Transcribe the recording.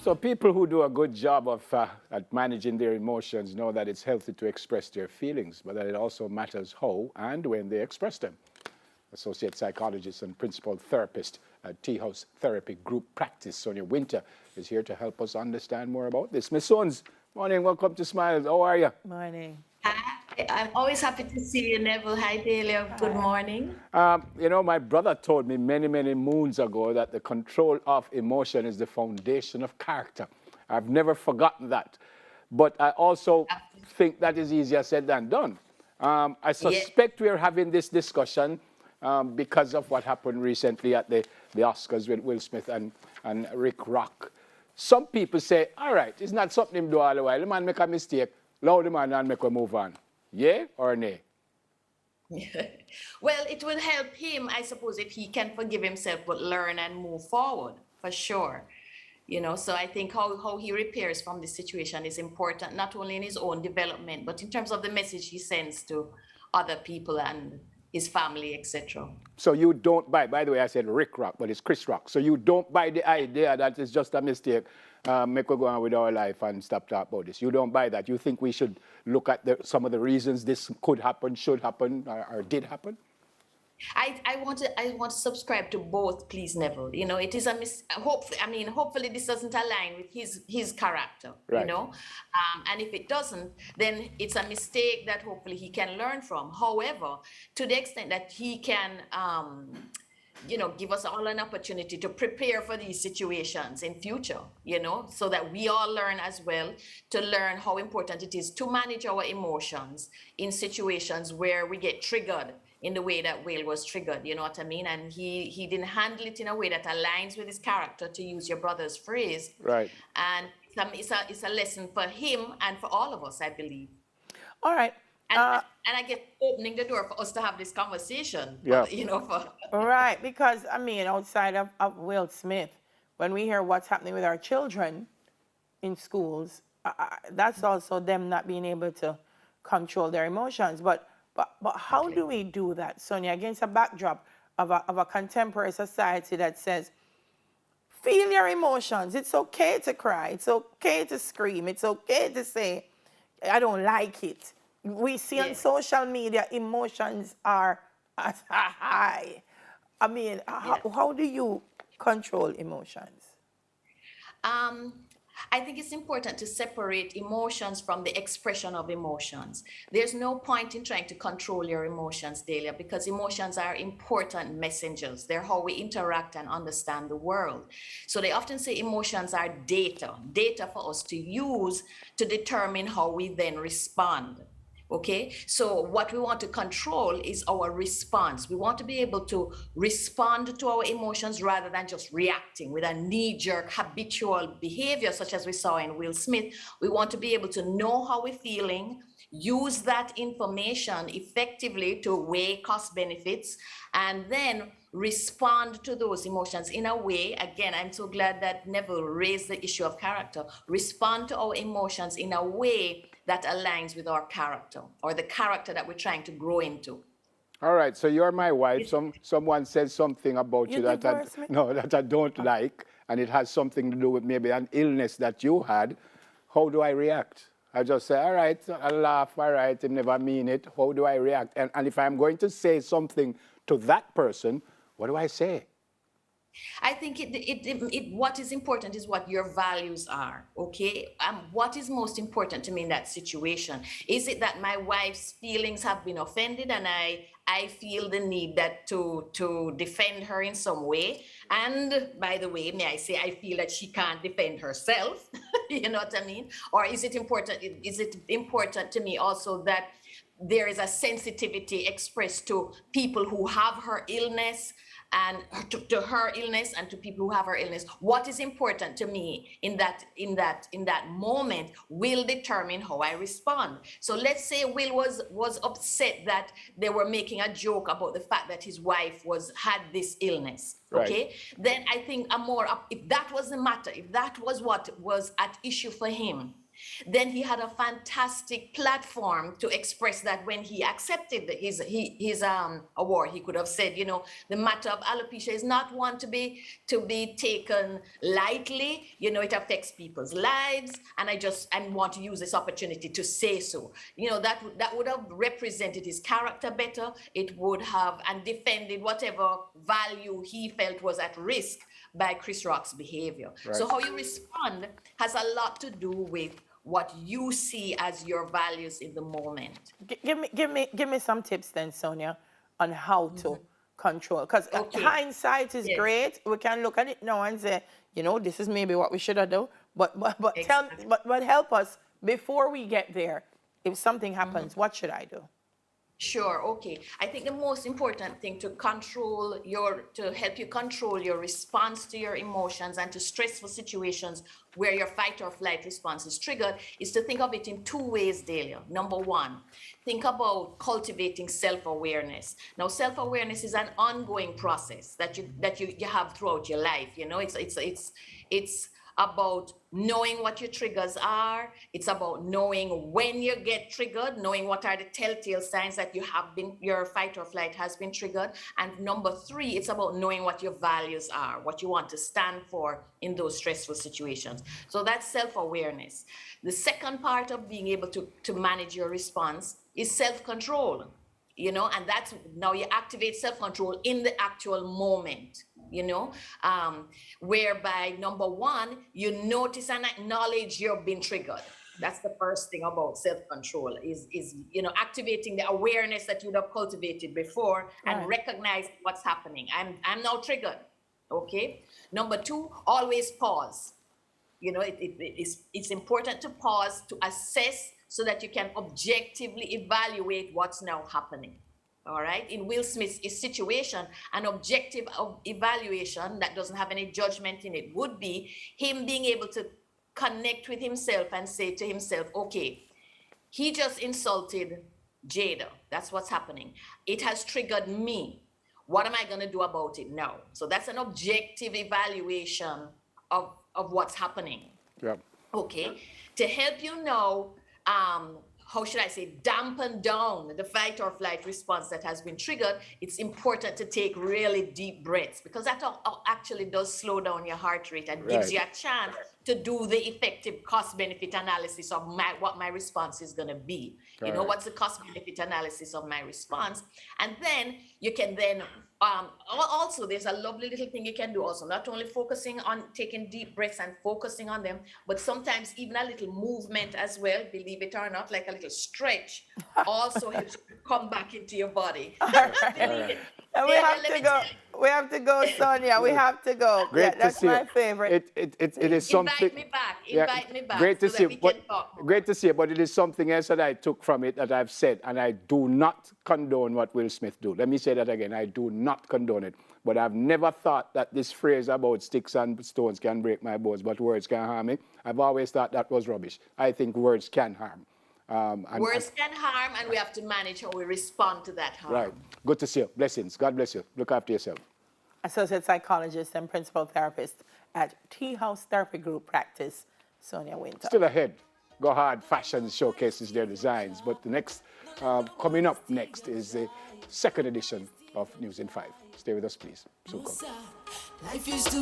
So people who do a good job of at managing their emotions know that it's healthy to express their feelings, but that it also matters how and when they express them. Associate psychologist and principal therapist at Tea House Therapy Group Practice, Sonia Wynter, is here to help us understand more about this. Miss Sons, morning, welcome to Smiles. How are you? Morning. Hi, I'm always happy to see you, Neville. Hi, Delia. Good Hi. morning. My brother told me many, many moons ago that the control of emotion is the foundation of character. I've never forgotten that. But I also think that is easier said than done. I Yeah, suspect we're having this discussion because of what happened recently at the Oscars with Will Smith and Rick Rock. Some people say, all right, it's not something him do all the while. The man make a mistake, allow the man and make a move on. Yeah or nay? well, it will help him, I suppose, if he can forgive himself, but learn and move forward for sure. So I think how he repairs from this situation is important, not only in his own development, but in terms of the message he sends to other people and his family, etc. So you don't buy, by the way, I said Rick Rock, but it's Chris Rock. So you don't buy the idea that it's just a mistake, make we go on with our life and stop talking about this. You don't buy that. You think we should look at some of the reasons this could happen, should happen, or did happen? I want to subscribe to both, please, Neville. It is a hopefully this doesn't align with his character, Right. and if it doesn't, then it's a mistake that hopefully he can learn from. However, to the extent that he can give us all an opportunity to prepare for these situations in future, so that we all learn as well, to learn how important it is to manage our emotions in situations where we get triggered in the way that Will was triggered, you know what I mean? And he didn't handle it in a way that aligns with his character, to use your brother's phrase. Right. And it's a lesson for him and for all of us, I believe. All right. And Uh, and I guess opening the door for us to have this conversation, Yeah. for right. Because, outside of Will Smith, when we hear what's happening with our children in schools, that's also them not being able to control their emotions. But how do we do that, Sonia, against a backdrop of a contemporary society that says, feel your emotions. It's okay to cry. It's okay to scream. It's okay to say, I don't like it. We see on yeah. social media, emotions are at a high. Yeah. How do you control emotions? Um, I think it's important to separate emotions from the expression of emotions. There's no point in trying to control your emotions, Delia, because emotions are important messengers. They're how we interact and understand the world. So they often say emotions are data for us to use to determine how we then respond. Okay, so what we want to control is our response. We want to be able to respond to our emotions rather than just reacting with a knee-jerk habitual behavior, such as we saw in Will Smith. We want to be able to know how we're feeling, use that information effectively to weigh cost benefits, and then respond to those emotions in a way. Again, I'm so glad that Neville raised the issue of character. Respond to our emotions in a way that aligns with our character, or the character that we're trying to grow into. All right, so you're my wife. It's- Someone said something about You you that divorced me? no, that I don't like, and it has something to do with maybe an illness that you had. How do I react? I just say, all right, I laugh, all right, I never mean it. How do I react? And if I'm going to say something to that person, what do I say? I think what is important is what your values are, okay? What is most important to me in that situation? Is it that my wife's feelings have been offended and I feel the need that to defend her in some way? And by the way, may I say, I feel that she can't defend herself, you know what I mean? Or is it important to me also that there is a sensitivity expressed to people who have her illness, and to her illness, and to people who have her illness? What is important to me in that moment will determine how I respond. So let's say Will was upset that they were making a joke about the fact that his wife had this illness. Right. Okay, then I think if that was the matter, if that was what was at issue for him, Then he had a fantastic platform to express that when he accepted his award. He could have said, you know, the matter of alopecia is not one to be taken lightly. You know, it affects people's lives, and I want to use this opportunity to say so. You know, that would have represented his character better. It would have and defended whatever value he felt was at risk by Chris Rock's behavior. Right. So how you respond has a lot to do with what you see as your values in the moment. Give me some tips then, Sonia, on how to control. Because hindsight is great. We can look at it now and say, you know, this is maybe what we should have done. But Exactly. but help us before we get there. If something happens, what should I do? Sure, okay. I think the most important thing to help you control your response to your emotions and to stressful situations where your fight or flight response is triggered is to think of it in two ways, Delia. Number one, think about cultivating self-awareness. Now, self-awareness is an ongoing process that you have throughout your life. You know, it's about knowing what your triggers are. It's about knowing when you get triggered, knowing what are the telltale signs that your fight or flight has been triggered. And number three, it's about knowing what your values are, what you want to stand for in those stressful situations. So that's self-awareness. The second part of being able to manage your response is self-control. You know, and that's now you activate self-control in the actual moment, you know, whereby number one, you notice and acknowledge you've been triggered. That's the first thing about self-control is you know, activating the awareness that you'd have cultivated before and recognize what's happening. I'm now triggered. Okay. Number two, always pause. You know, it's important to pause to assess so that you can objectively evaluate what's now happening. All right. In Will Smith's situation, an objective evaluation that doesn't have any judgment in it would be him being able to connect with himself and say to himself, okay, he just insulted Jada. That's what's happening. It has triggered me. What am I going to do about it now? So that's an objective evaluation of what's happening. Yeah. Okay. To help you know, how should I say, dampen down the fight or flight response that has been triggered, it's important to take really deep breaths because that actually does slow down your heart rate and gives you a chance to do the effective cost-benefit analysis of what my response is going to be. You know, what's the cost-benefit analysis of my response? And then you can then, also there's a lovely little thing you can do also, not only focusing on taking deep breaths and focusing on them, but sometimes even a little movement as well, believe it or not, like a little stretch also helps you come back into your body. And we have to go, Sonia. We have to go. Great that's to see my you. favorite. It is something. Invite me back. Great to so see that you. we can talk more. Great to see you. But it is something else that I took from it that I've said, and I do not condone what Will Smith do. Let me say that again. I do not condone it. But I've never thought that this phrase about sticks and stones can break my bones, but words can harm me. I've always thought that was rubbish. I think words can harm. Words can harm, and we have to manage how we respond to that harm. Right. Good to see you. Blessings. God bless you. Look after yourself. Associate psychologist and principal therapist at Tea House Therapy Group Practice, Sonia Wynter. Still ahead. Go Hard Fashion showcases their designs. But the next, coming up next is the second edition of News in 5. Stay with us, please. Soon come.